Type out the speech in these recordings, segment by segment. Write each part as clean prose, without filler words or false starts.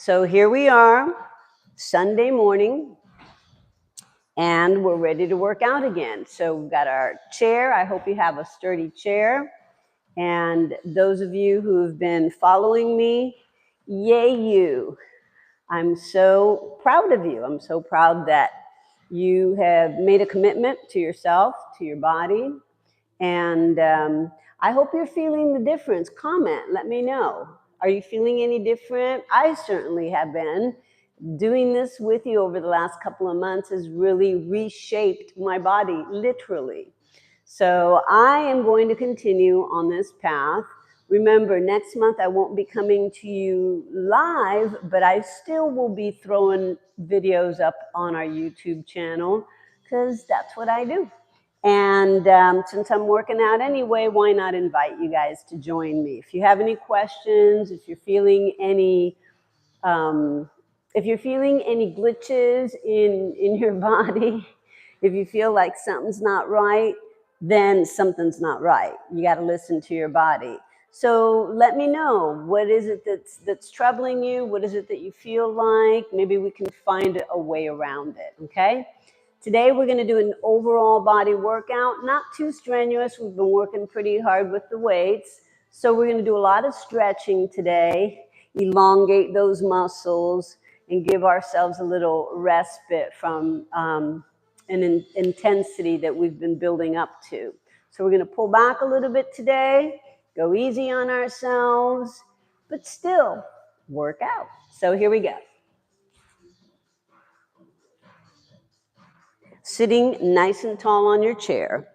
So here we are, Sunday morning, and we're ready to work out again. So we've got our chair. I hope you have a sturdy chair. And those of you who've been following me, yay you. I'm so proud of you. I'm so proud that you have made a commitment to yourself, to your body. And I hope you're feeling the difference. Comment, let me know. Are you feeling any different? I certainly have been. Doing this with you over the last couple of months has really reshaped my body, literally. So I am going to continue on this path. Remember, next month I won't be coming to you live, but I still will be throwing videos up on our YouTube channel because that's what I do. And since I'm working out anyway, why not invite you guys to join me? If you have any questions, if you're feeling any glitches in your body, if you feel like something's not right, then something's not right. You got to listen to your body. So let me know, what is it that's troubling you? What is it that you feel like? Maybe we can find a way around it, okay? Today we're going to do an overall body workout, not too strenuous. We've been working pretty hard with the weights. So we're going to do a lot of stretching today, elongate those muscles, and give ourselves a little respite from an intensity that we've been building up to. So we're going to pull back a little bit today, go easy on ourselves, but still work out. So here we go. Sitting nice and tall on your chair.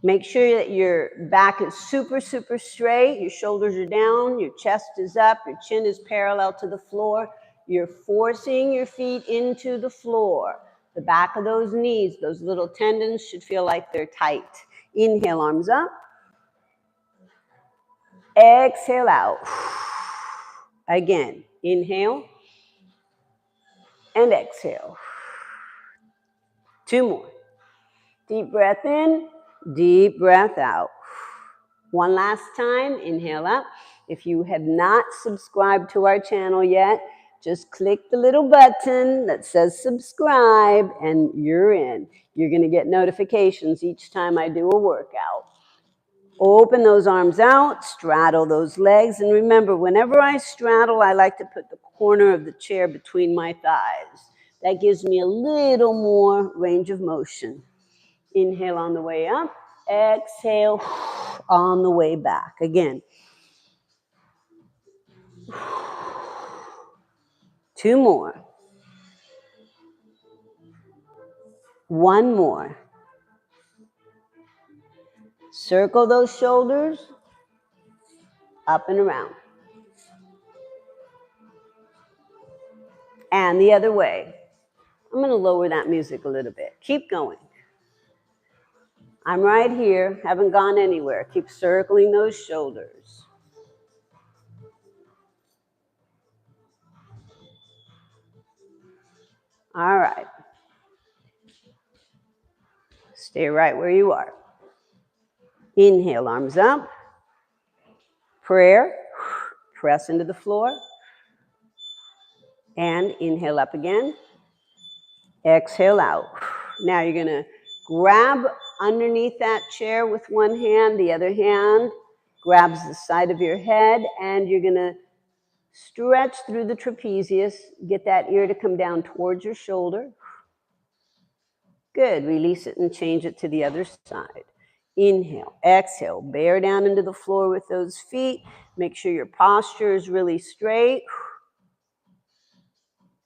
Make sure that your back is super, super straight. Your shoulders are down, your chest is up, your chin is parallel to the floor. You're forcing your feet into the floor. The back of those knees, those little tendons should feel like they're tight. Inhale, arms up. Exhale out. Again, inhale and exhale. 2 more. Deep breath in, deep breath out. One last time, inhale up. If you have not subscribed to our channel yet, just click the little button that says subscribe and you're in. You're going to get notifications each time I do a workout. Open those arms out, straddle those legs, and remember, whenever I straddle, I like to put the corner of the chair between my thighs. That gives me a little more range of motion. Inhale on the way up, exhale on the way back. Again. 2 more. 1 more. Circle those shoulders up and around. And the other way. I'm going to lower that music a little bit. Keep going. I'm right here, haven't gone anywhere. Keep circling those shoulders. All right. Stay right where you are. Inhale, arms up. Prayer. Press into the floor. And inhale up again. Exhale out. Now you're going to grab underneath that chair with one hand. The other hand grabs the side of your head, and you're going to stretch through the trapezius. Get that ear to come down towards your shoulder. Good. Release it and change it to the other side. Inhale, exhale, bear down into the floor with those feet. Make sure your posture is really straight.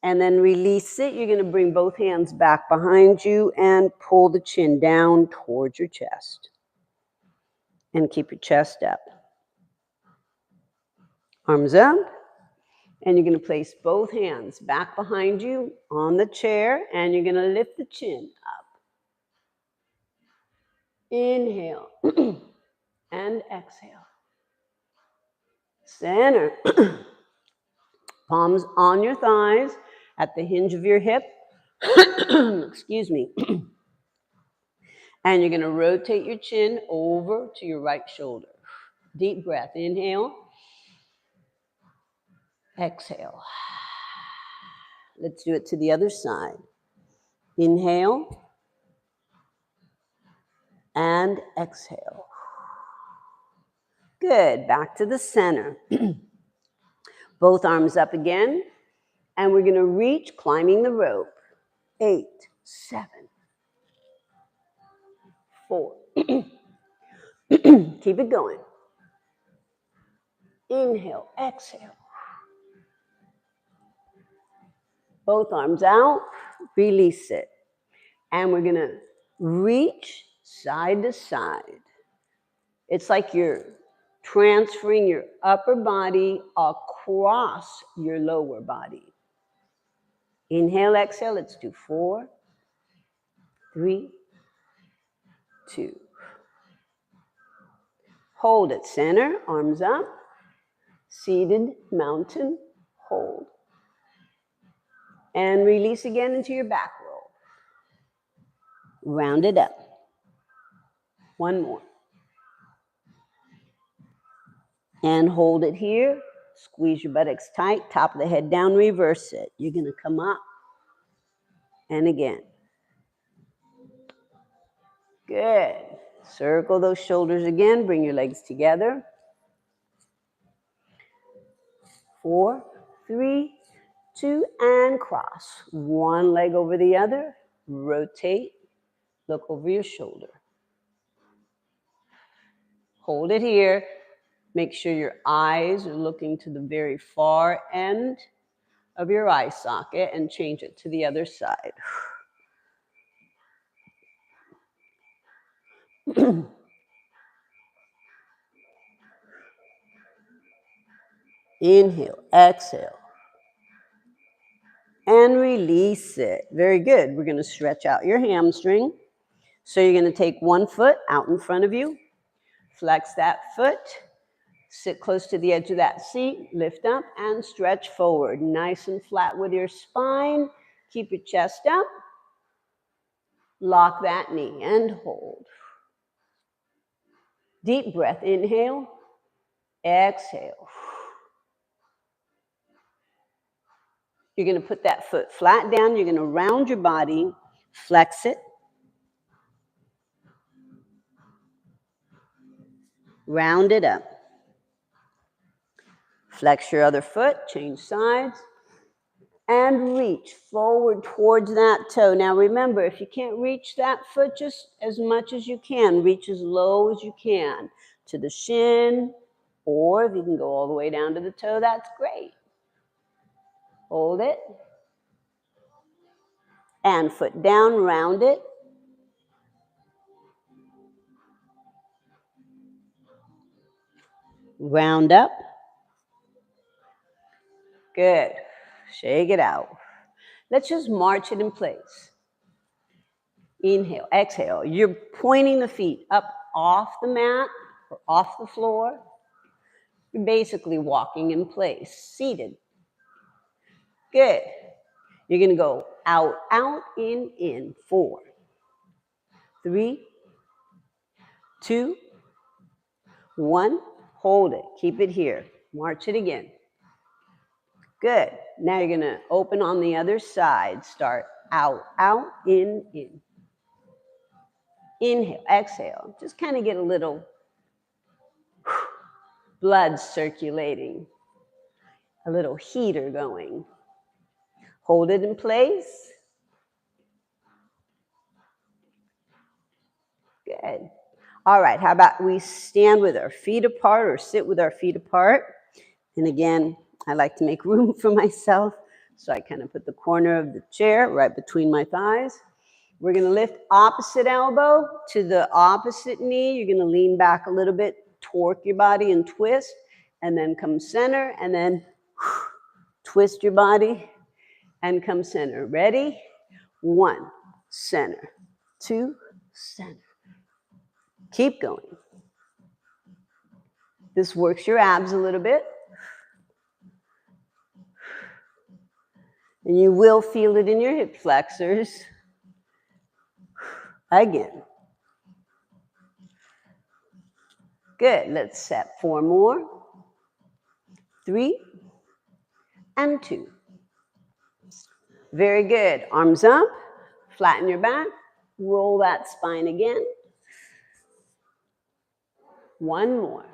And then release it. You're going to bring both hands back behind you and pull the chin down towards your chest. And keep your chest up. Arms up. And you're going to place both hands back behind you on the chair. And you're going to lift the chin up. Inhale. And exhale. Center. Palms on your thighs at the hinge of your hip. Excuse me. And you're going to rotate your chin over to your right shoulder. Deep breath. Inhale. Exhale. Let's do it to the other side. Inhale and exhale. Good. Back to the center. Both arms up again. And we're going to reach, climbing the rope. 8, 7, 4. Keep it going. Inhale, exhale. Both arms out, release it. And we're going to reach side to side. It's like you're transferring your upper body across your lower body. Inhale, exhale. Let's do 4, 3, 2. Hold it, center, arms up. Seated mountain, hold. And release again into your back roll. Round it up. One more. And hold it here. Squeeze your buttocks tight, top of the head down, reverse it. You're going to come up. And again. Good. Circle those shoulders again. Bring your legs together. 4, 3, 2, and cross. One leg over the other. Rotate. Look over your shoulder. Hold it here. Make sure your eyes are looking to the very far end of your eye socket and change it to the other side. Inhale, exhale, and release it. Very good. We're going to stretch out your hamstring. So you're going to take one foot out in front of you, flex that foot, sit close to the edge of that seat, lift up and stretch forward. Nice and flat with your spine. Keep your chest up. Lock that knee and hold. Deep breath, inhale, exhale. You're going to put that foot flat down. You're going to round your body, flex it. Round it up. Flex your other foot, change sides, and reach forward towards that toe. Now remember, if you can't reach that foot just as much as you can, reach as low as you can to the shin, or if you can go all the way down to the toe, that's great. Hold it. And foot down, round it. Round up. Good. Shake it out. Let's just march it in place. Inhale, exhale. You're pointing the feet up off the mat or off the floor. You're basically walking in place, seated. Good. You're going to go out, out, in. 4, 3, 2, 1. Hold it. Keep it here. March it again. Good. Now you're going to open on the other side. Start out, out, in. Inhale, exhale. Just kind of get a little blood circulating, a little heater going. Hold it in place. Good. All right, how about we stand with our feet apart or sit with our feet apart? And again, I like to make room for myself, so I kind of put the corner of the chair right between my thighs. We're going to lift opposite elbow to the opposite knee. You're going to lean back a little bit, torque your body and twist, and then come center, and then twist your body and come center. Ready? 1, center. 2, center. Keep going. This works your abs a little bit. And you will feel it in your hip flexors. Again. Good. Let's set 4 more. 3, and 2. Very good. Arms up, flatten your back, roll that spine again. 1 more.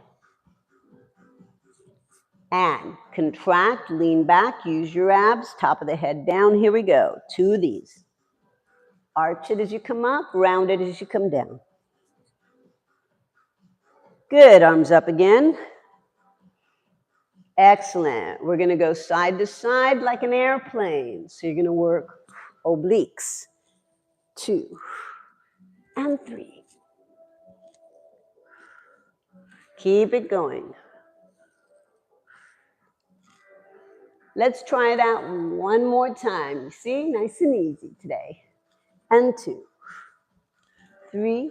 And contract, lean back, use your abs, top of the head down. Here we go. 2 of these. Arch it as you come up, round it as you come down. Good. Arms up again. Excellent. We're going to go side to side like an airplane. So you're going to work obliques. 2 and 3. Keep it going. Let's try it out one more time. You see, nice and easy today. And 2, 3.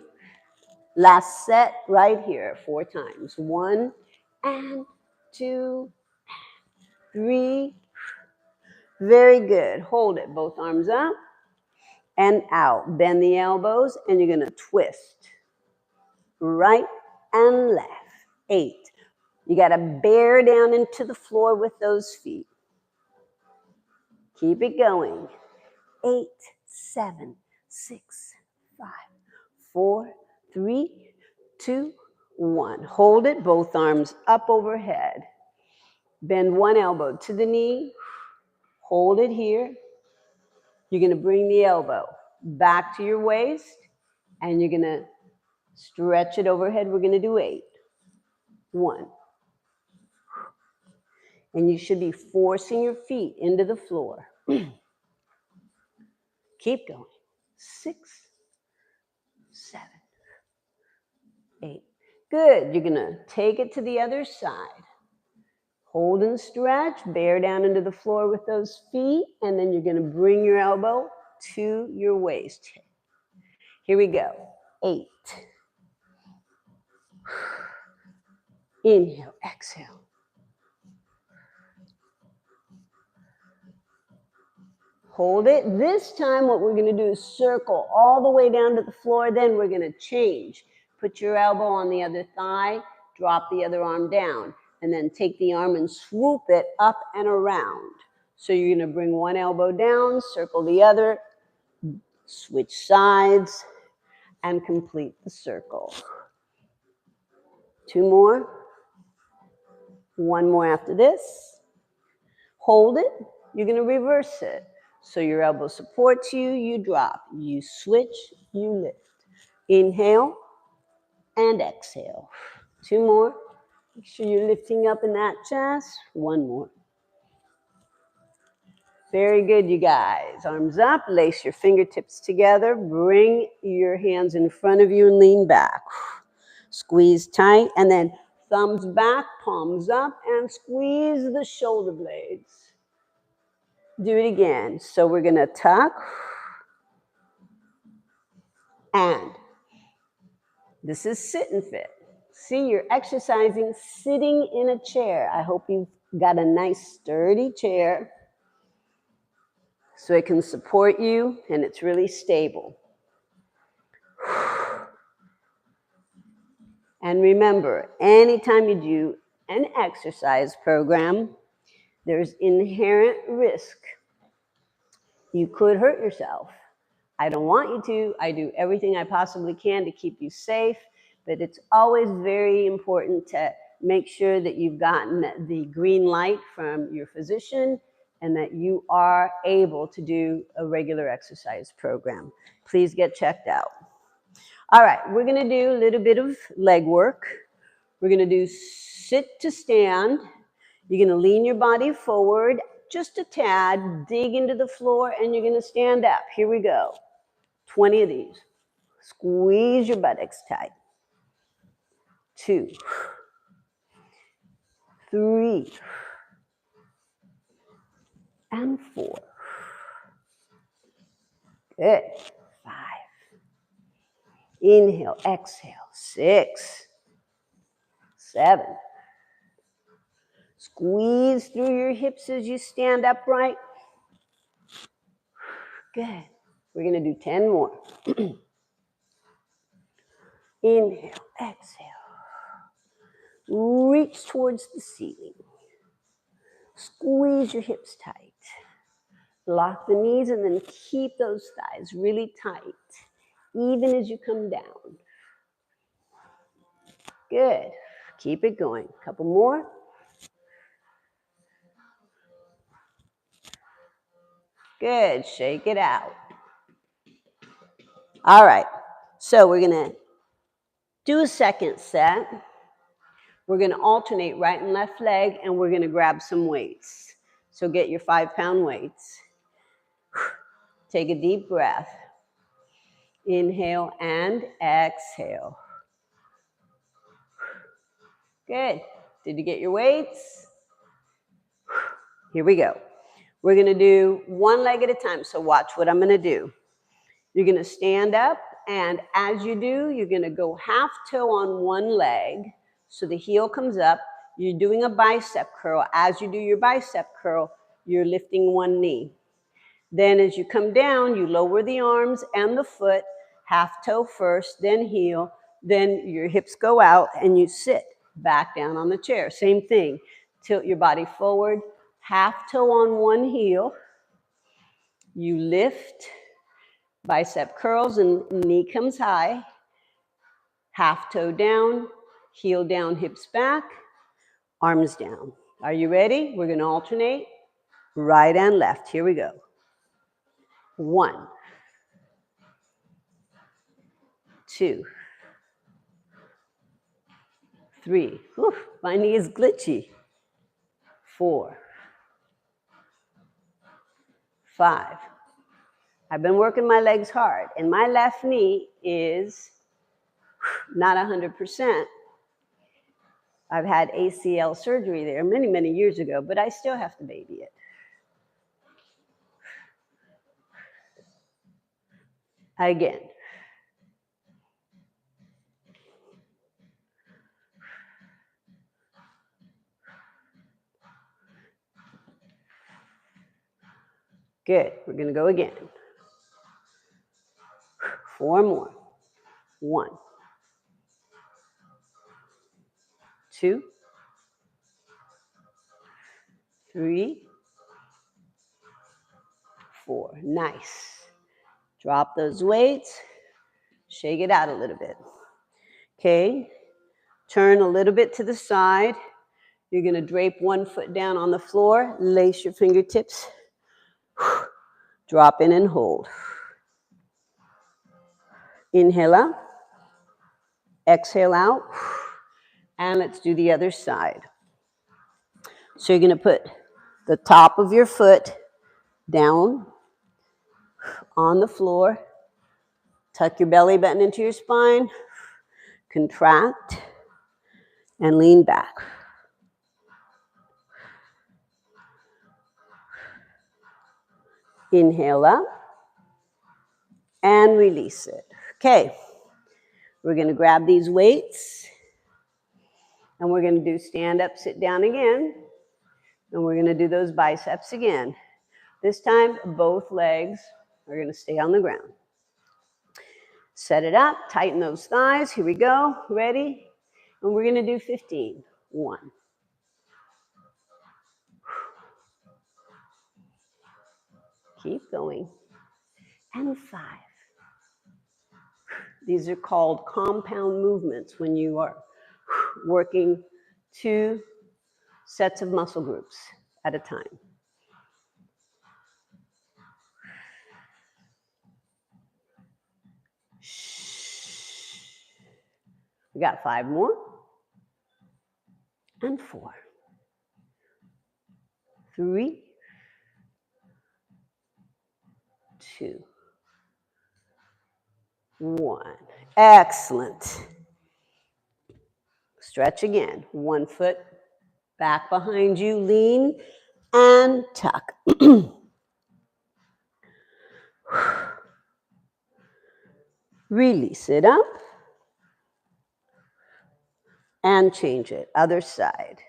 Last set right here, 4 times. 1 and 2, 3. Very good. Hold it. Both arms up and out. Bend the elbows, and you're going to twist. Right and left. 8. You got to bear down into the floor with those feet. Keep it going. 8, 7, 6, 5, 4, 3, 2, 1. Hold it. Both arms up overhead. Bend one elbow to the knee. Hold it here. You're going to bring the elbow back to your waist, and you're going to stretch it overhead. We're going to do 8. 1. And you should be forcing your feet into the floor. Keep going. 6, 7, 8. Good. You're going to take it to the other side. Hold and stretch. Bear down into the floor with those feet. And then you're going to bring your elbow to your waist. Here we go. 8. Inhale, exhale. Hold it. This time what we're going to do is circle all the way down to the floor. Then we're going to change. Put your elbow on the other thigh. Drop the other arm down. And then take the arm and swoop it up and around. So you're going to bring one elbow down, circle the other, switch sides, and complete the circle. 2 more. 1 more after this. Hold it. You're going to reverse it. So your elbow supports you, you drop. You switch, you lift. Inhale and exhale. 2 more. Make sure you're lifting up in that chest. 1 more. Very good, you guys. Arms up, lace your fingertips together. Bring your hands in front of you and lean back. Squeeze tight, and then thumbs back, palms up, and squeeze the shoulder blades. Do it again. So we're going to tuck. And this is sit and fit. See, you're exercising sitting in a chair. I hope you've got a nice sturdy chair so it can support you and it's really stable. And remember, anytime you do an exercise program, there's inherent risk. You could hurt yourself. I don't want you to. I do everything I possibly can to keep you safe, but it's always very important to make sure that you've gotten the green light from your physician and that you are able to do a regular exercise program. Please get checked out. All right, we're going to do a little bit of leg work. We're going to do sit to stand. You're going to lean your body forward just a tad, dig into the floor, and you're going to stand up. Here we go. 20 of these. Squeeze your buttocks tight. 2, 3, and 4. Good. 5. Inhale, exhale. 6, 7. Squeeze through your hips as you stand upright. Good. We're going to do 10 more. Inhale, exhale. Reach towards the ceiling. Squeeze your hips tight. Lock the knees and then keep those thighs really tight, even as you come down. Good. Keep it going. A couple more. Good. Shake it out. All right. So we're going to do a second set. We're going to alternate right and left leg, and we're going to grab some weights. So get your 5-pound weights. Take a deep breath. Inhale and exhale. Good. Did you get your weights? Here we go. We're going to do one leg at a time. So watch what I'm going to do. You're going to stand up, and as you do, you're going to go half toe on one leg. So the heel comes up. You're doing a bicep curl. As you do your bicep curl, you're lifting one knee. Then as you come down, you lower the arms and the foot, half toe first, then heel, then your hips go out and you sit back down on the chair. Same thing. Tilt your body forward, half toe on one heel. You lift, bicep curls and knee comes high. Half toe down, heel down, hips back, arms down. Are you ready? We're going to alternate right and left. Here we go. 1, 2, 3. Whew, my knee is glitchy. 4, 5. I've been working my legs hard, and my left knee is not 100%. I've had ACL surgery there many, many years ago, but I still have to baby it. Again. Good. We're going to go again. 4 more. 1, 2, 3, 4. Nice. Drop those weights. Shake it out a little bit. Okay. Turn a little bit to the side. You're going to drape one foot down on the floor. Lace your fingertips. Drop in and hold. Inhale out. Exhale out. And let's do the other side. So you're going to put the top of your foot down on the floor. Tuck your belly button into your spine. Contract and lean back. Inhale up and release it. Okay, we're going to grab these weights and we're going to do stand up, sit down again, and we're going to do those biceps again. This time, both legs are going to stay on the ground. Set it up, tighten those thighs. Here we go. Ready? And we're going to do 15. 1. Keep going. And 5. These are called compound movements when you are working 2 sets of muscle groups at a time. We got 5 more. And 4. 3. 2. 1. Excellent. Stretch again. 1 foot back behind you. Lean and tuck. Release it up. And change it. Other side.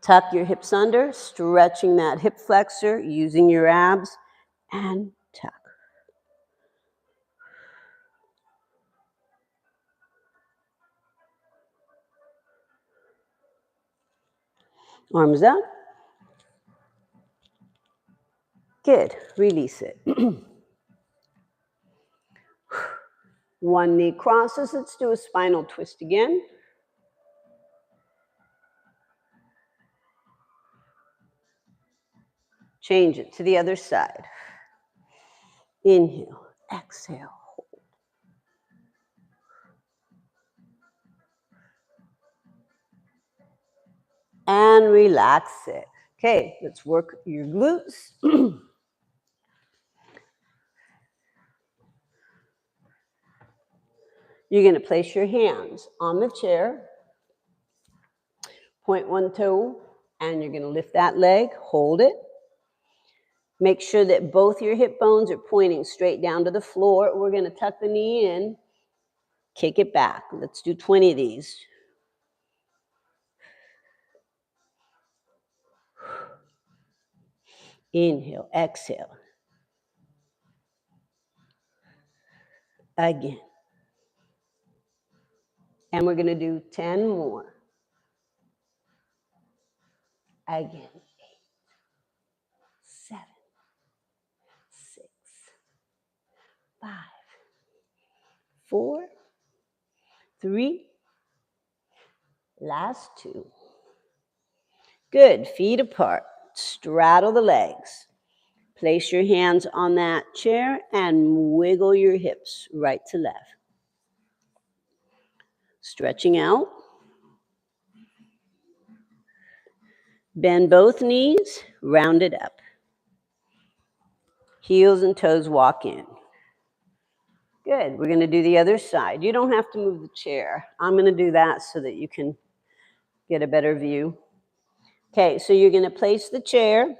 Tuck your hips under, stretching that hip flexor, using your abs, and tuck. Arms up. Good. Release it. One knee crosses. Let's do a spinal twist again. Change it to the other side. Inhale, exhale. And relax it. Okay, let's work your glutes. You're going to place your hands on the chair, point one toe, and you're going to lift that leg, hold it. Make sure that both your hip bones are pointing straight down to the floor. We're going to tuck the knee in, kick it back. Let's do 20 of these. Inhale, exhale. Again. And we're going to do 10 more. Again. 8, 7, 6, 5, 4, 3, last 2. Good. Feet apart. Straddle the legs. Place your hands on that chair and wiggle your hips right to left. Stretching out. Bend both knees, round it up. Heels and toes walk in. Good. We're going to do the other side. You don't have to move the chair. I'm going to do that so that you can get a better view. Okay, so you're going to place the chair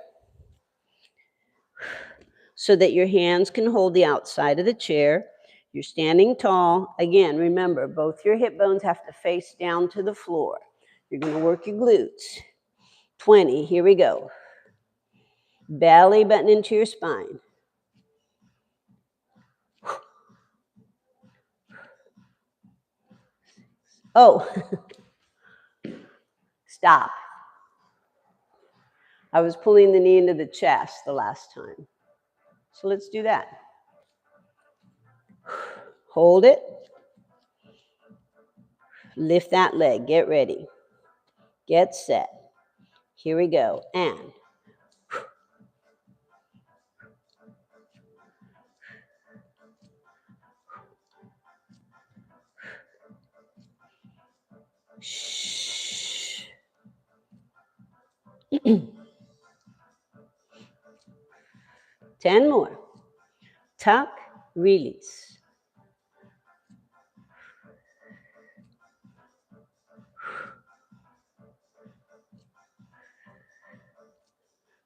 so that your hands can hold the outside of the chair. You're standing tall. Again, remember, both your hip bones have to face down to the floor. You're going to work your glutes. 20, here we go. Belly button into your spine. Oh, stop. I was pulling the knee into the chest the last time. So let's do that. Hold it. Lift that leg. Get ready. Get set. Here we go. And shh. Ten more. Tuck, release.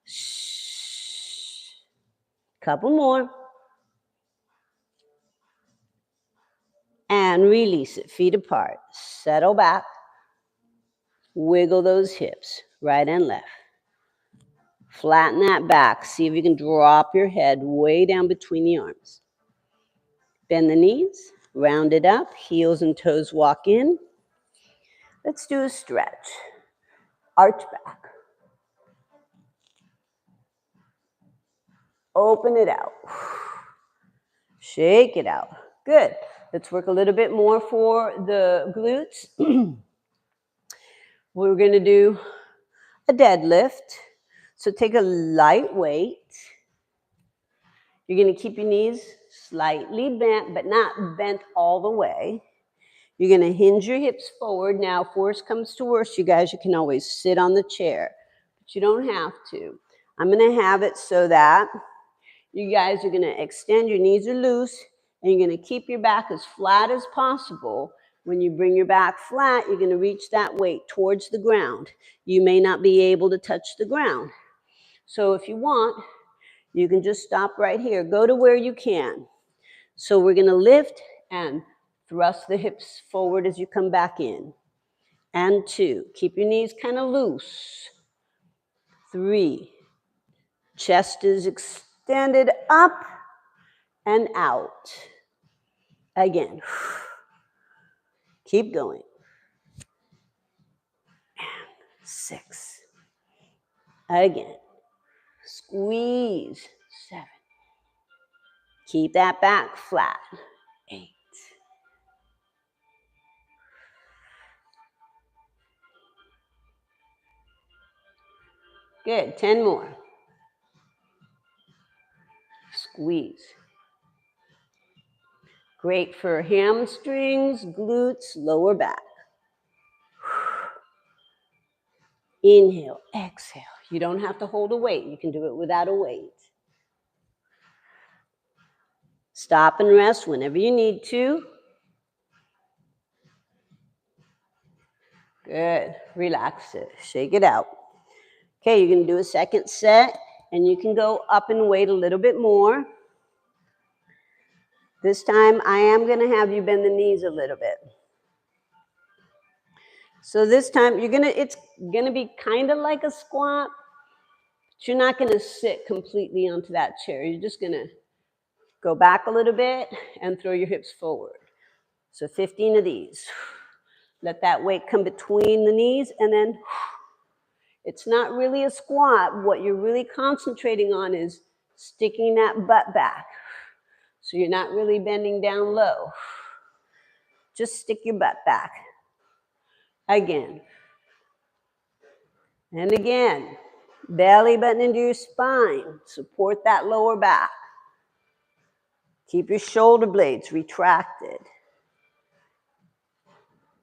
Shh. Couple more. And release it. Feet apart. Settle back. Wiggle those hips, right and left. Flatten that back. See if you can drop your head way down between the arms. Bend the knees, round it up, heels and toes walk in. Let's do a stretch. Arch back. Open it out. Shake it out. Good. Let's work a little bit more for the glutes. We're going to do a deadlift. So take a light weight. You're going to keep your knees slightly bent, but not bent all the way. You're going to hinge your hips forward. Now, if worse comes to worse, you guys, you can always sit on the chair, but you don't have to. I'm going to have it so that you guys are going to extend, your knees are loose, and you're going to keep your back as flat as possible. When you bring your back flat, you're going to reach that weight towards the ground. You may not be able to touch the ground. So if you want, you can just stop right here. Go to where you can. So we're going to lift and thrust the hips forward as you come back in. And 2. Keep your knees kind of loose. 3. Chest is extended up and out. Again. Keep going. And 6. Again. Squeeze. 7. Keep that back flat. 8. Good. 10 more. Squeeze. Great for hamstrings, glutes, lower back. Inhale, exhale. You don't have to hold a weight. You can do it without a weight. Stop and rest whenever you need to. Good. Relax it. Shake it out. Okay, you're going to do a second set, and you can go up and weight a little bit more. This time, I am going to have you bend the knees a little bit. So this time, it's going to be kind of like a squat, but you're not going to sit completely onto that chair. You're just going to go back a little bit and throw your hips forward. So 15 of these. Let that weight come between the knees, and then it's not really a squat. What you're really concentrating on is sticking that butt back. So you're not really bending down low. Just stick your butt back. Again. And again. Belly button into your spine. Support that lower back. Keep your shoulder blades retracted.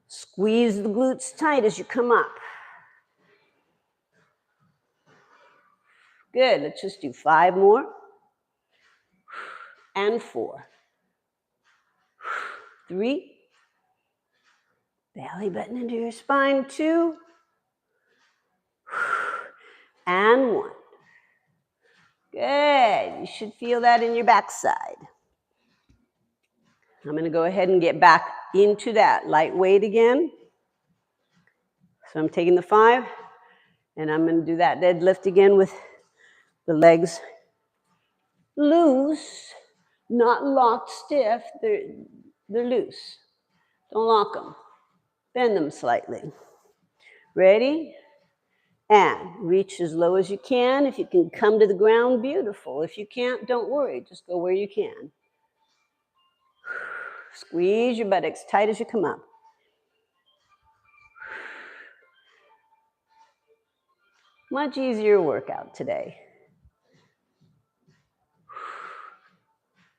Squeeze the glutes tight as you come up. Good. Let's just do 5 more. And 4. 3. Belly button into your spine. 2. And 1. Good. You should feel that in your backside. I'm going to go ahead and get back into that light weight again. So I'm taking the 5, and I'm going to do that deadlift again with the legs loose, not locked stiff. They're loose. Don't lock them. Bend them slightly. Ready? And reach as low as you can. If you can come to the ground, beautiful. If you can't, don't worry. Just go where you can. Squeeze your buttocks tight as you come up. Much easier workout today.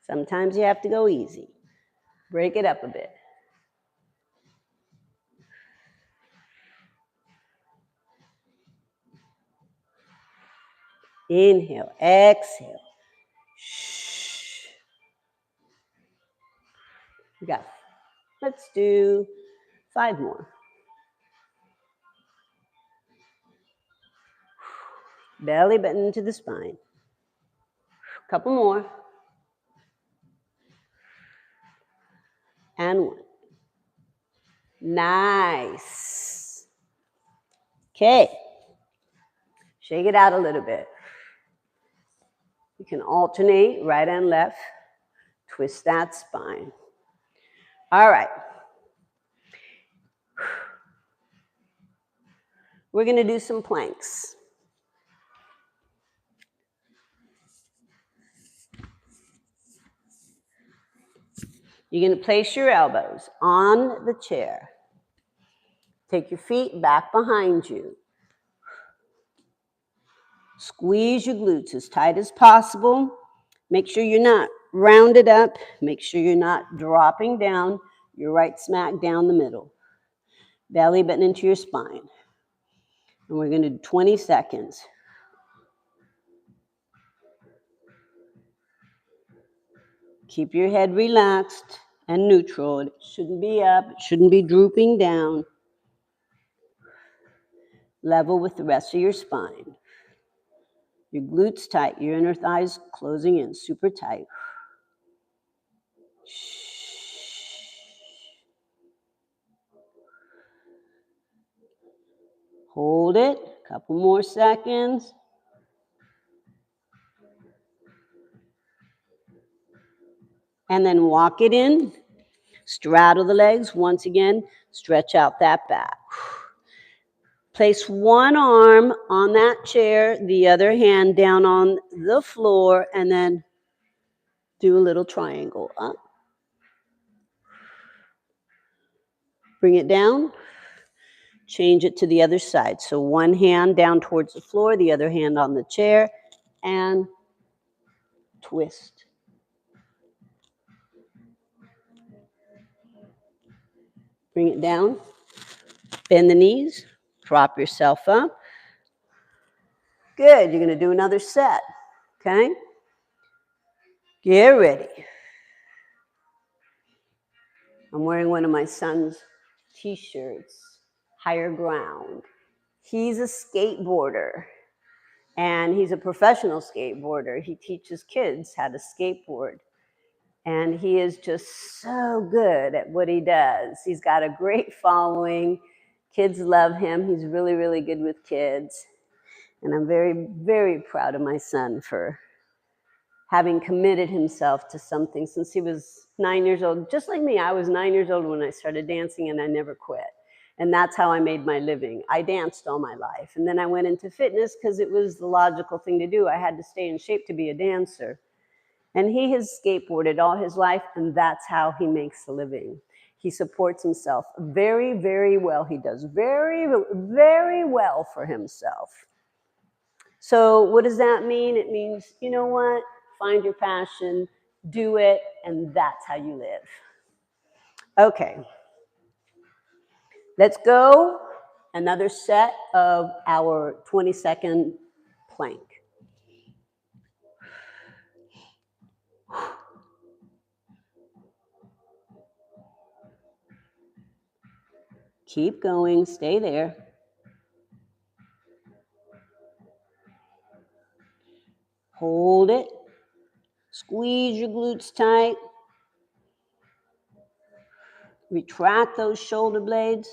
Sometimes you have to go easy. Break it up a bit. Inhale, exhale. Shh. Let's do 5 more. Belly button into the spine. Couple more. And 1. Nice. Okay. Shake it out a little bit. You can alternate right and left. Twist that spine. All right. We're going to do some planks. You're going to place your elbows on the chair. Take your feet back behind you. Squeeze your glutes as tight as possible. Make sure you're not rounded up. Make sure you're not dropping down. You're right smack down the middle. Belly button into your spine. And we're going to do 20 seconds. Keep your head relaxed and neutral. It shouldn't be up. It shouldn't be drooping down. Level with the rest of your spine. Your glutes tight. Your inner thighs closing in super tight. Hold it. A couple more seconds. And then walk it in. Straddle the legs. Once again, stretch out that back. Place one arm on that chair, the other hand down on the floor, and then do a little triangle up. Bring it down. Change it to the other side. So one hand down towards the floor, the other hand on the chair, and twist. Bring it down. Bend the knees. Prop yourself up. Good. You're going to do another set. Okay? Get ready. I'm wearing one of my son's t-shirts, Higher Ground. He's a skateboarder, and he's a professional skateboarder. He teaches kids how to skateboard, and he is just so good at what he does. He's got a great following. Kids love him. He's really, really good with kids, and I'm very, very proud of my son for having committed himself to something since he was 9 years old. Just like me, I was 9 years old when I started dancing, and I never quit. And that's how I made my living. I danced all my life. And then I went into fitness because it was the logical thing to do. I had to stay in shape to be a dancer. And he has skateboarded all his life, and that's how he makes a living. He supports himself very, very well. He does very, very well for himself. So what does that mean? It means, you know what? Find your passion, do it, and that's how you live. Okay. Let's go. Another set of our 20-second plank. Keep going. Stay there. Hold it. Squeeze your glutes tight. Retract those shoulder blades.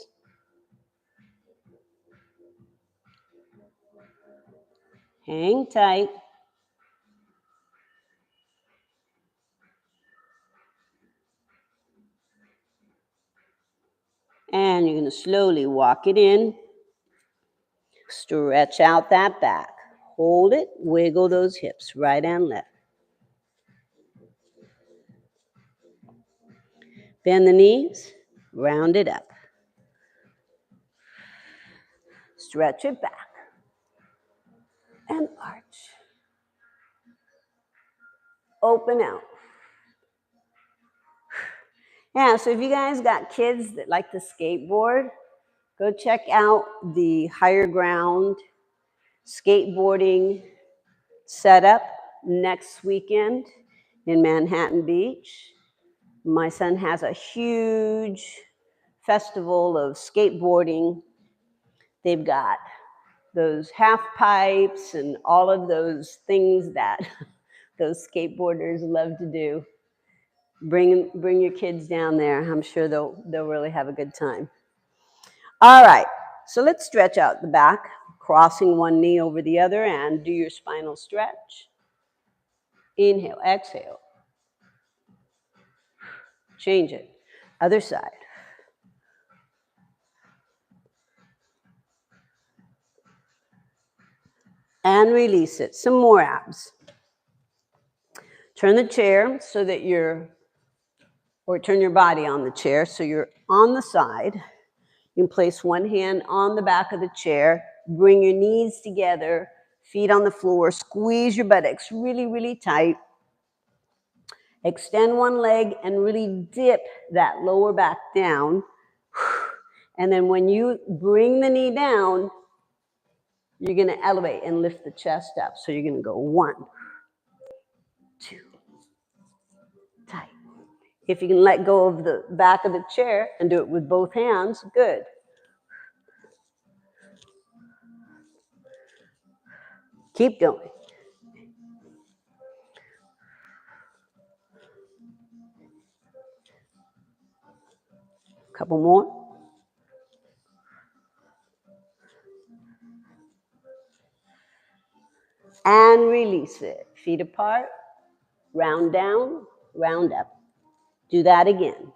Hang tight. And you're going to slowly walk it in. Stretch out that back. Hold it. Wiggle those hips, right and left. Bend the knees. Round it up. Stretch it back. And arch. Open out. Yeah, so if you guys got kids that like to skateboard, go check out the Higher Ground skateboarding setup next weekend in Manhattan Beach. My son has a huge festival of skateboarding. They've got those half pipes and all of those things that those skateboarders love to do. Bring your kids down there. I'm sure they'll really have a good time. All right, so let's stretch out the back, crossing one knee over the other, and do your spinal stretch. Inhale, exhale. Change it. Other side. And release it. Some more abs. Turn the chair so that turn your body on the chair so you're on the side. You can place one hand on the back of the chair. Bring your knees together, feet on the floor. Squeeze your buttocks really, really tight. Extend one leg and really dip that lower back down. And then when you bring the knee down, you're going to elevate and lift the chest up. So you're going to go 1, 2, tight. If you can let go of the back of the chair and do it with both hands, good. Keep going. Couple more. And release it. Feet apart, round down, round up. Do that again.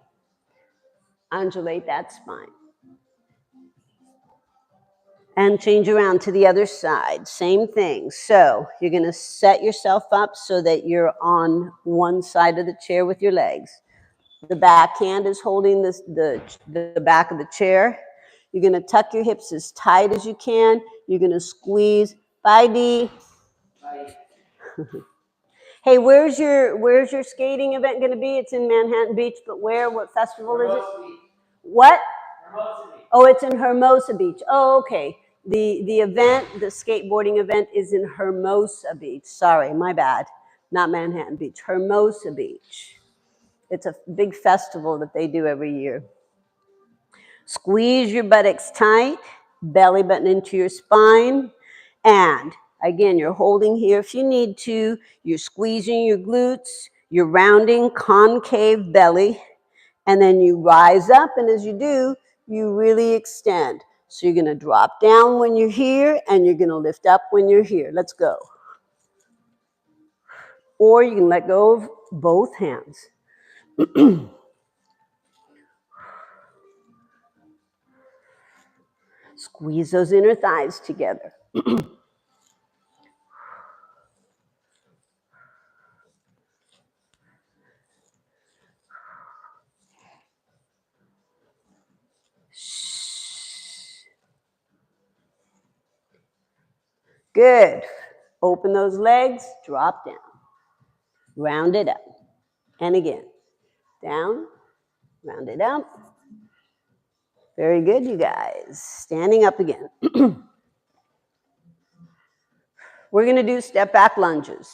Undulate that spine. And change around to the other side. Same thing. So you're going to set yourself up so that you're on one side of the chair with your legs. The back hand is holding the back of the chair. You're going to tuck your hips as tight as you can. You're going to squeeze. Bye, Dee. Bye. Hey, where's your skating event going to be? It's in Manhattan Beach, but where? What festival is it? Beach. What? Hermosa Beach. Oh, it's in Hermosa Beach. Oh, okay. The event, the skateboarding event, is in Hermosa Beach. Sorry, my bad. Not Manhattan Beach. Hermosa Beach. It's a big festival that they do every year. Squeeze your buttocks tight, belly button into your spine, and again, you're holding here if you need to. You're squeezing your glutes, you're rounding concave belly, and then you rise up, and as you do, you really extend. So you're going to drop down when you're here, and you're going to lift up when you're here. Let's go. Or you can let go of both hands. Squeeze those inner thighs together. Good. Open those legs, drop down. Round it up. And again, down, round it up. Very good, you guys. Standing up again. We're going to do step back lunges.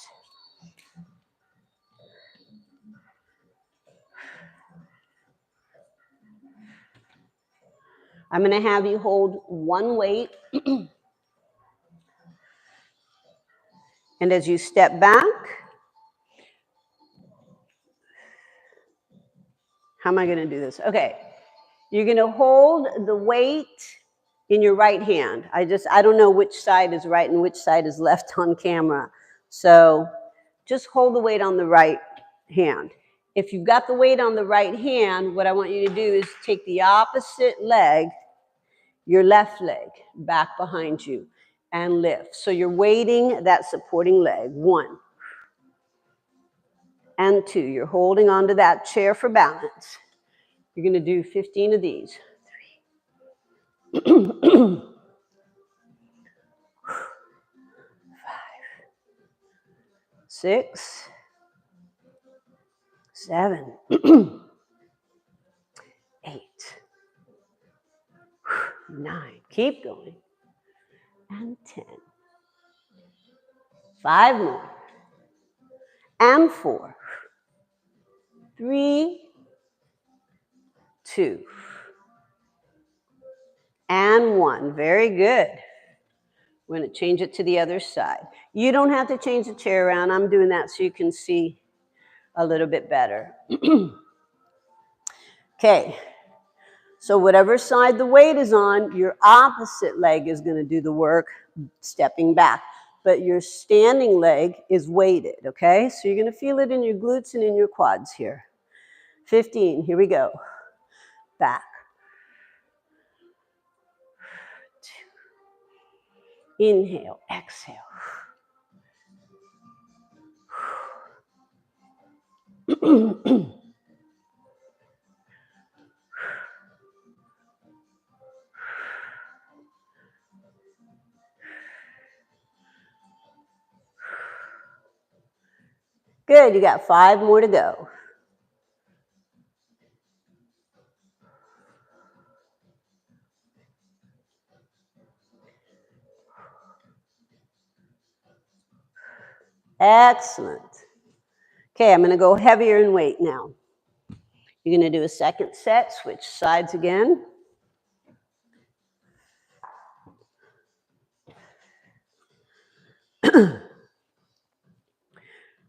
I'm going to have you hold one weight. And as you step back, how am I going to do this? Okay. You're going to hold the weight in your right hand. I don't know which side is right and which side is left on camera. So just hold the weight on the right hand. If you've got the weight on the right hand, what I want you to do is take the opposite leg, your left leg, back behind you and lift. So you're weighting that supporting leg. 1 and 2. You're holding onto that chair for balance. You're going to do 15 of these. 3, 5, 6, 7, 8, 9. Keep going. And 10. 5 more. And 4. 3, 2. And 1. Very good. We're going to change it to the other side. You don't have to change the chair around. I'm doing that so you can see a little bit better. Okay. So whatever side the weight is on, your opposite leg is going to do the work, stepping back. But your standing leg is weighted, okay? So you're going to feel it in your glutes and in your quads here. 15, here we go. Back. 2. Inhale, exhale. Good, you got 5 more to go. Excellent. Okay, I'm going to go heavier in weight now. You're going to do a second set, switch sides again.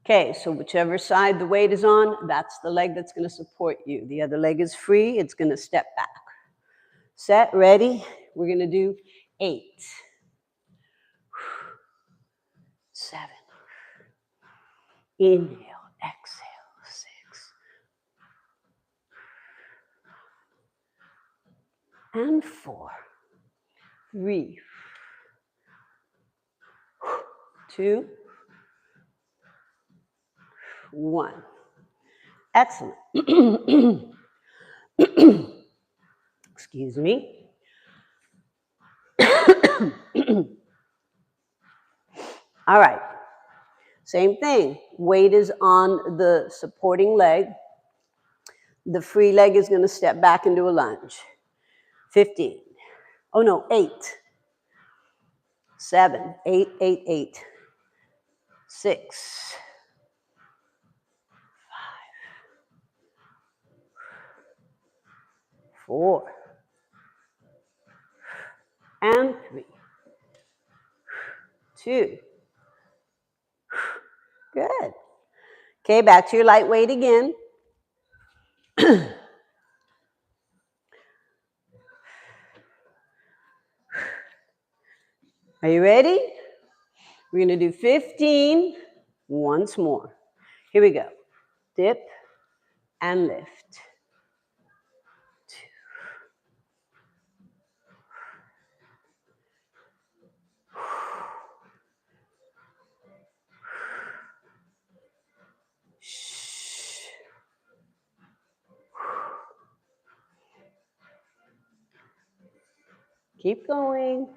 Okay, so whichever side the weight is on, that's the leg that's going to support you. The other leg is free. It's going to step back. Set, ready? We're going to do 8, 7. Inhale, exhale, 6. And 4, 3, 2, 1. Excellent. Excuse me. All right. Same thing. Weight is on the supporting leg. The free leg is going to step back into a lunge. 15. Oh no, 8. 7, 8, 8, 8. 6. 4. And 3. 2. Good. Okay, back to your light weight again. Are you ready? We're going to do 15 once more. Here we go. Dip and lift. 2. Keep going.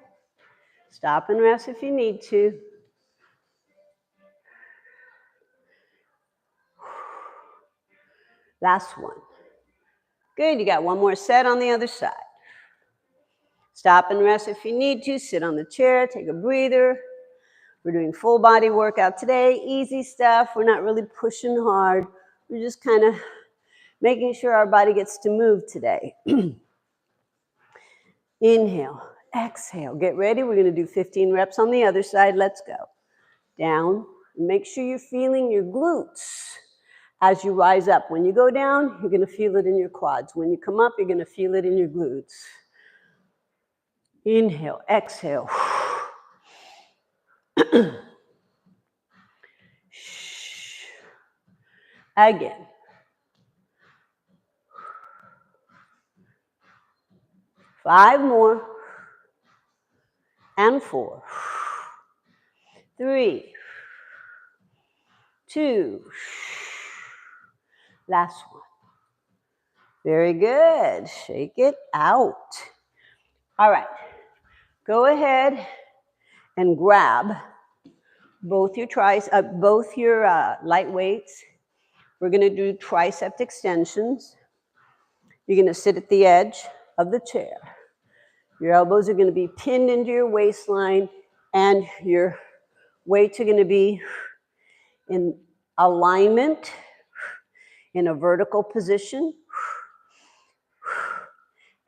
Stop and rest if you need to. Last one. Good, you got one more set on the other side. Stop and rest if you need to. Sit on the chair, take a breather. We're doing full body workout today. Easy stuff. We're not really pushing hard. We're just kind of making sure our body gets to move today. Inhale, exhale. Get ready. We're going to do 15 reps on the other side. Let's go. Down. Make sure you're feeling your glutes as you rise up. When you go down, you're going to feel it in your quads. When you come up, you're going to feel it in your glutes. Inhale, exhale. Again. Five more. And 4. 3. 2. Last one. Very good. Shake it out. All right. Go ahead and grab both your light weights. We're going to do tricep extensions. You're going to sit at the edge of the chair. Your elbows are going to be pinned into your waistline, and your weights are going to be in alignment in a vertical position.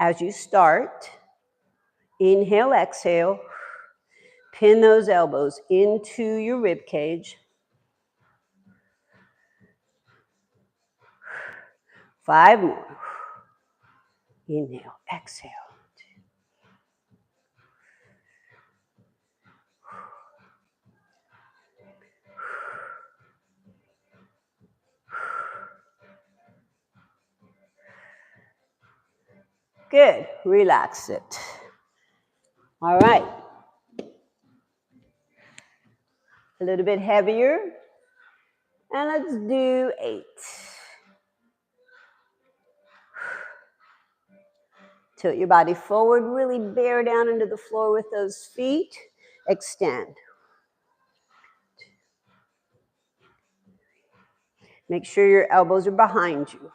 As you start, inhale, exhale, pin those elbows into your rib cage. 5 more. Inhale, exhale. Good. Relax it. All right. A little bit heavier. And let's do 8. Tilt your body forward. Really bear down into the floor with those feet. Extend. Make sure your elbows are behind you.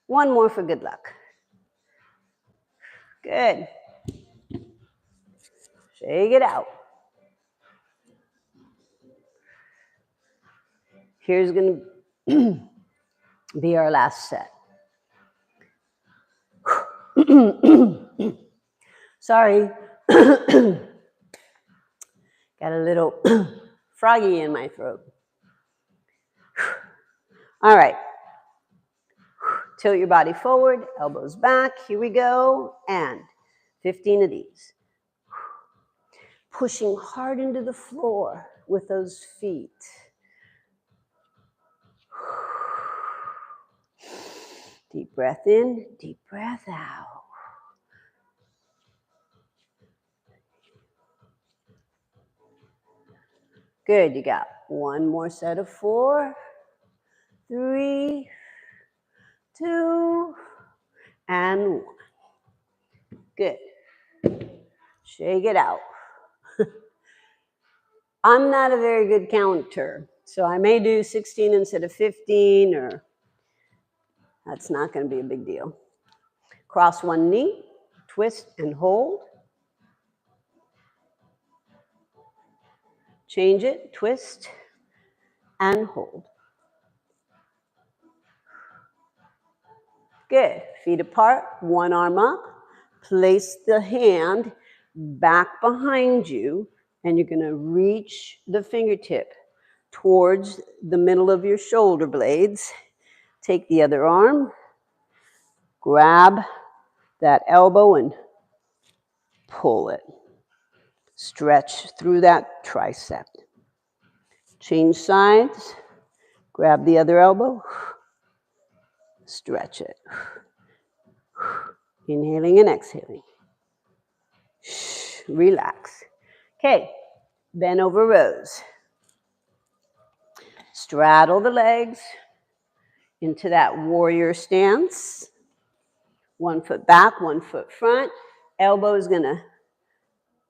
One more for good luck. Good. Shake it out. Here's going to be our last set. Sorry. Got a little froggy in my throat. All right. Tilt your body forward, elbows back. Here we go. And 15 of these. Pushing hard into the floor with those feet. Deep breath in, deep breath out. Good, you got one more set of 4, 3, 2, and 1. Good. Shake it out. I'm not a very good counter, so I may do 16 instead of 15, or that's not going to be a big deal. Cross one knee, twist and hold. Change it, twist and hold. Good. Feet apart, one arm up. Place the hand back behind you, and you're going to reach the fingertip towards the middle of your shoulder blades. Take the other arm, grab that elbow and pull it. Stretch through that tricep. Change sides, grab the other elbow, stretch it. Inhaling and exhaling. Relax. Okay, bend over rows. Straddle the legs into that warrior stance. 1 foot back, 1 foot front. Elbow is going to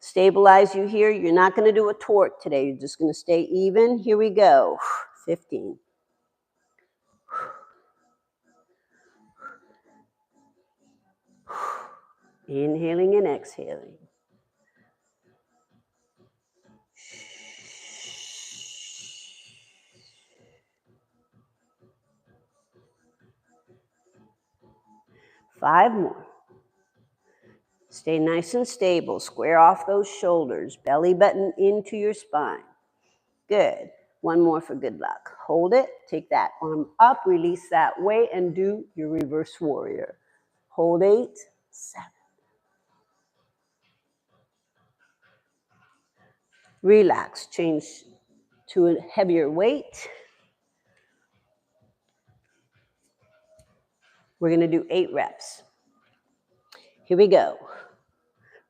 stabilize you here. You're not going to do a torque today. You're just going to stay even. Here we go. 15. Inhaling and exhaling. Five more. Stay nice and stable. Square off those shoulders. Belly button into your spine. Good. One more for good luck. Hold it. Take that arm up. Release that weight and do your reverse warrior. Hold 8, 7. Relax. Change to a heavier weight. We're going to do 8 reps. Here we go.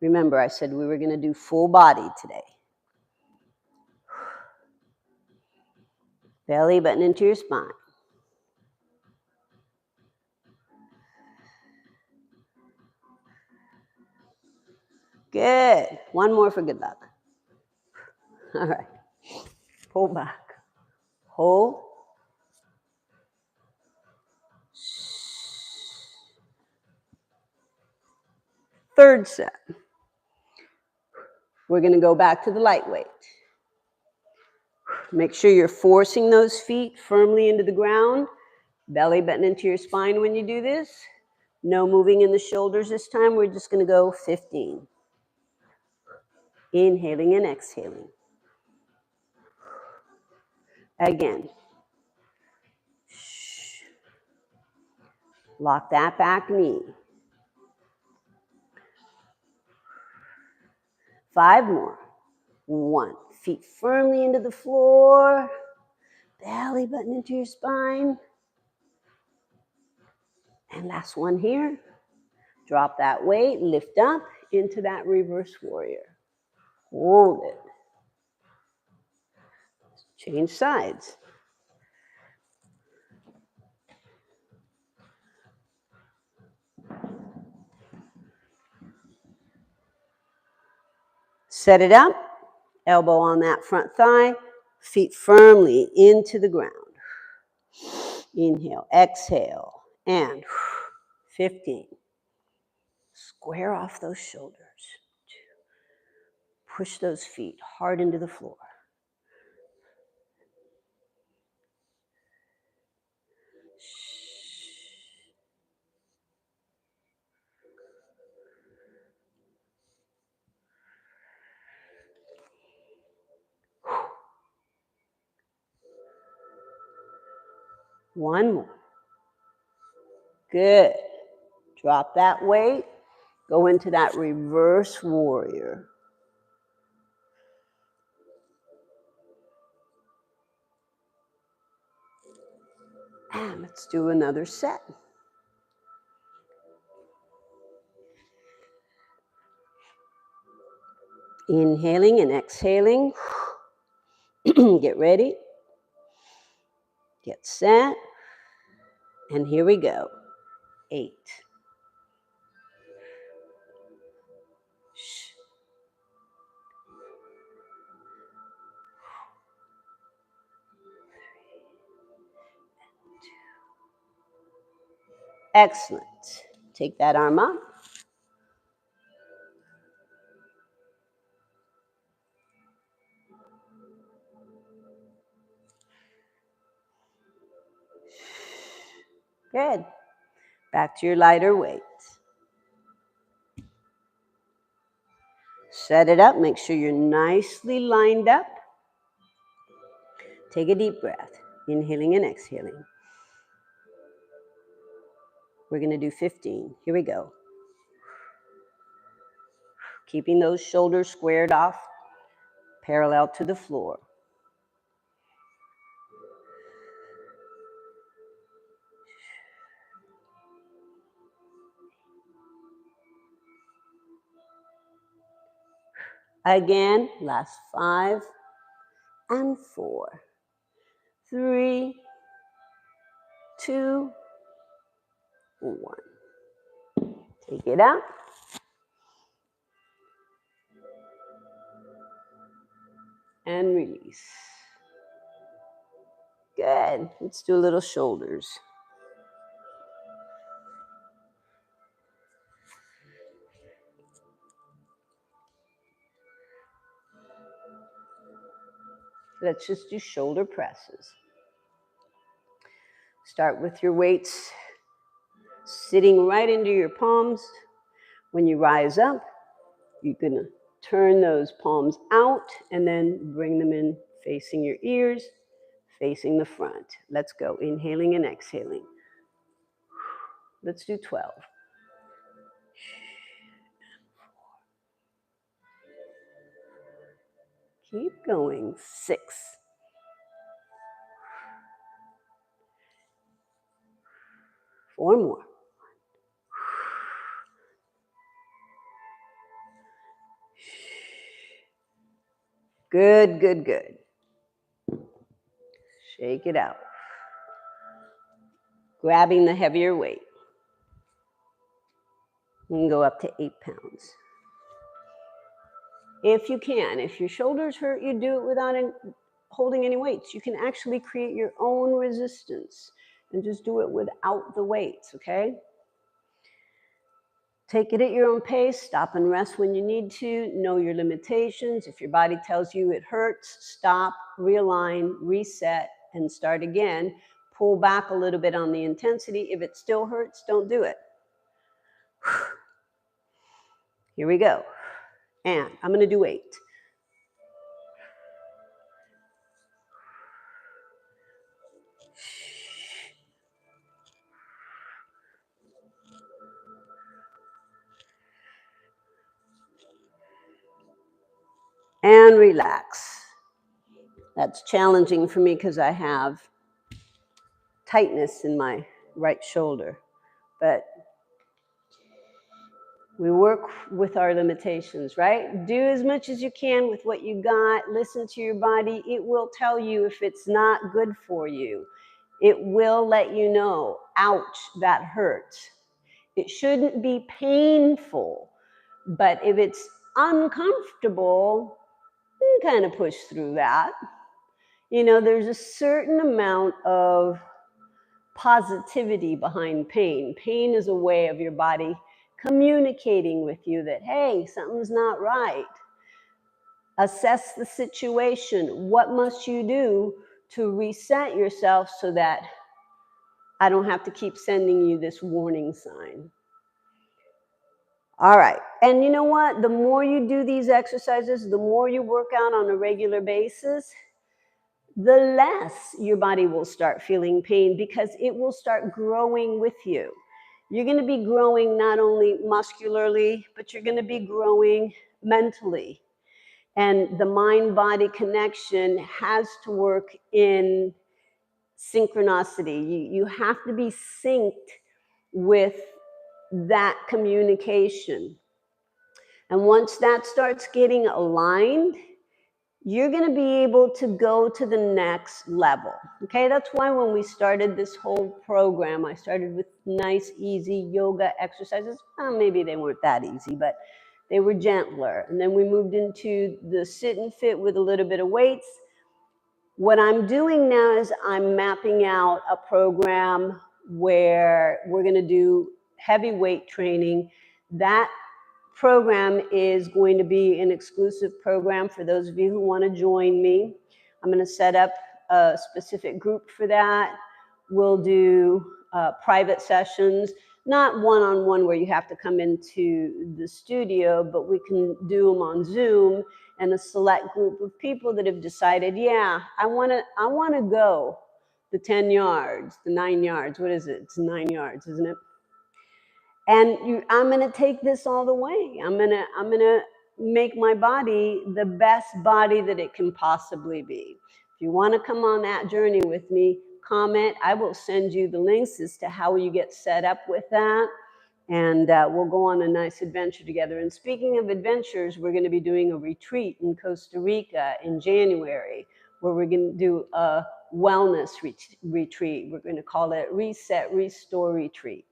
Remember, I said we were going to do full body today. Belly button into your spine. Good. One more for good luck. All right. Pull back. Hold. Third set. We're going to go back to the lightweight. Make sure you're forcing those feet firmly into the ground. Belly button into your spine when you do this. No moving in the shoulders this time. We're just going to go 15. Inhaling and exhaling. Again. Lock that back knee. 5 more. 1. Feet firmly into the floor. Belly button into your spine. And last one here. Drop that weight, lift up into that reverse warrior. Hold it. Change sides. Set it up. Elbow on that front thigh. Feet firmly into the ground. Inhale, exhale, and 15. Square off those shoulders. Push those feet hard into the floor. One more. Good. Drop that weight. Go into that reverse warrior. And let's do another set. Inhaling and exhaling. Get ready. Get set. And here we go. 8. Excellent. Take that arm up. Good. Back to your lighter weight. Set it up. Make sure you're nicely lined up. Take a deep breath. Inhaling and exhaling. We're going to do 15. Here we go. Keeping those shoulders squared off, parallel to the floor. Again, last 5 and 4. 3, 2, 1. Take it out. And release. Good. Let's do a little shoulders. Let's just do shoulder presses. Start with your weights sitting right into your palms. When you rise up, you're going to turn those palms out and then bring them in facing your ears, facing the front. Let's go. Inhaling and exhaling. Let's do 12. Keep going. 6. 4 more. Good, good, good. Shake it out. Grabbing the heavier weight. You can go up to 8 pounds. If you can, if your shoulders hurt you, do it without holding any weights. You can actually create your own resistance and just do it without the weights, okay? Take it at your own pace. Stop and rest when you need to. Know your limitations. If your body tells you it hurts, stop, realign, reset, and start again. Pull back a little bit on the intensity. If it still hurts, don't do it. Here we go. And I'm going to do 8. And relax. That's challenging for me because I have tightness in my right shoulder. But we work with our limitations, right? Do as much as you can with what you got. Listen to your body. It will tell you if it's not good for you. It will let you know, ouch, that hurts. It shouldn't be painful, but if it's uncomfortable, you can kind of push through that. You know, there's a certain amount of positivity behind pain. Pain is a way of your body communicating with you that, hey, something's not right. Assess the situation. What must you do to reset yourself so that I don't have to keep sending you this warning sign? All right. And you know what? The more you do these exercises, the more you work out on a regular basis, the less your body will start feeling pain because it will start growing with you. You're going to be growing not only muscularly, but you're going to be growing mentally. And the mind-body connection has to work in synchronicity. You have to be synced with that communication. And once that starts getting aligned, you're going to be able to go to the next level. Okay, that's why when we started this whole program, I started with nice, easy yoga exercises. Well, maybe they weren't that easy, but they were gentler. And then we moved into the sit and fit with a little bit of weights. What I'm doing now is I'm mapping out a program where we're going to do heavy weight training. That program is going to be an exclusive program for those of you who want to join me. I'm going to set up a specific group for that. We'll do private sessions, not one-on-one where you have to come into the studio, but we can do them on Zoom, and a select group of people that have decided, yeah, I want to go the 10 yards, the 9 yards. What is it? It's 9 yards, isn't it? And I'm going to take this all the way. I'm going to make my body the best body that it can possibly be. If you want to come on that journey with me, comment. I will send you the links as to how you get set up with that. And we'll go on a nice adventure together. And speaking of adventures, we're going to be doing a retreat in Costa Rica in January, where we're going to do a wellness retreat. We're going to call it Reset, Restore Retreat.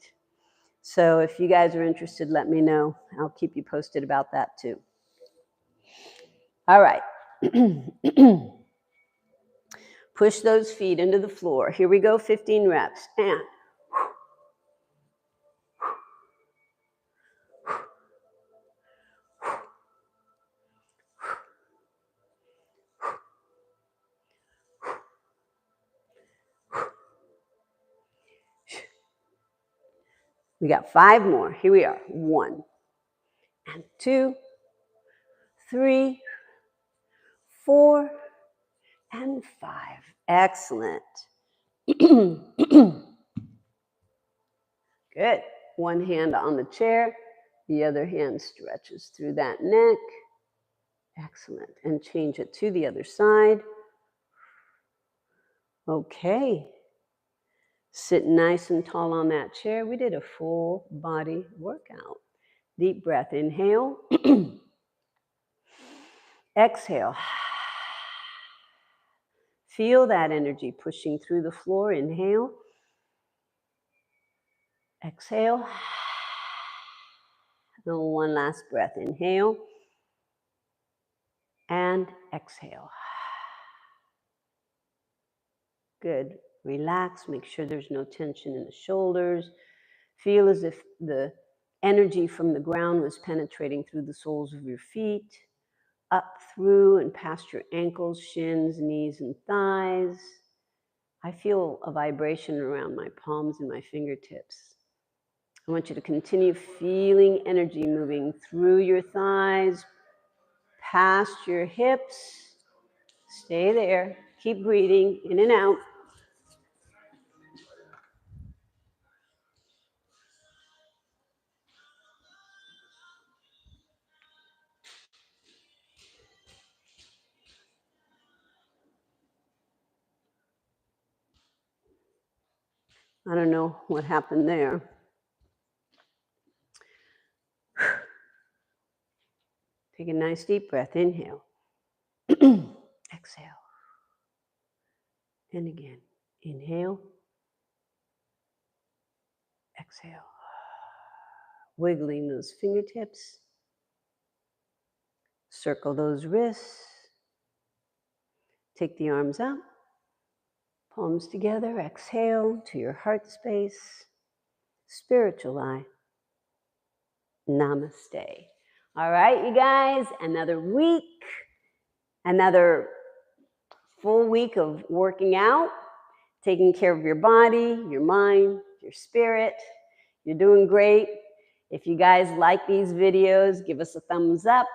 So if you guys are interested, let me know. I'll keep you posted about that too. All right. Push those feet into the floor. Here we go, 15 reps. And we got 5 more. Here we are. 1 and 2, 3, 4, and 5. Excellent. Good. One hand on the chair. The other hand stretches through that neck. Excellent. And change it to the other side. Okay. Sit nice and tall on that chair. We did a full body workout. Deep breath. Inhale. Exhale. Feel that energy pushing through the floor. Inhale. Exhale. And one last breath. Inhale. And exhale. Good. Relax. Make sure there's no tension in the shoulders. Feel as if the energy from the ground was penetrating through the soles of your feet, up through and past your ankles, shins, knees, and thighs. I feel a vibration around my palms and my fingertips. I want you to continue feeling energy moving through your thighs, past your hips. Stay there. Keep breathing in and out. I don't know what happened there. Take a nice deep breath. Inhale. Exhale. And again. Inhale. Exhale. Wiggling those fingertips. Circle those wrists. Take the arms up. Palms together. Exhale to your heart space. Spiritual eye. Namaste. All right, you guys, another week, another full week of working out, taking care of your body, your mind, your spirit. You're doing great. If you guys like these videos, give us a thumbs up.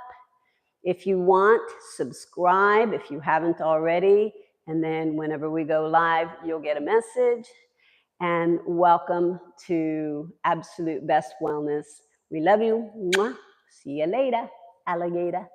If you want, subscribe if you haven't already. And then whenever we go live, you'll get a message. And welcome to Absolute Best Wellness. We love you. Mwah. See you later, alligator.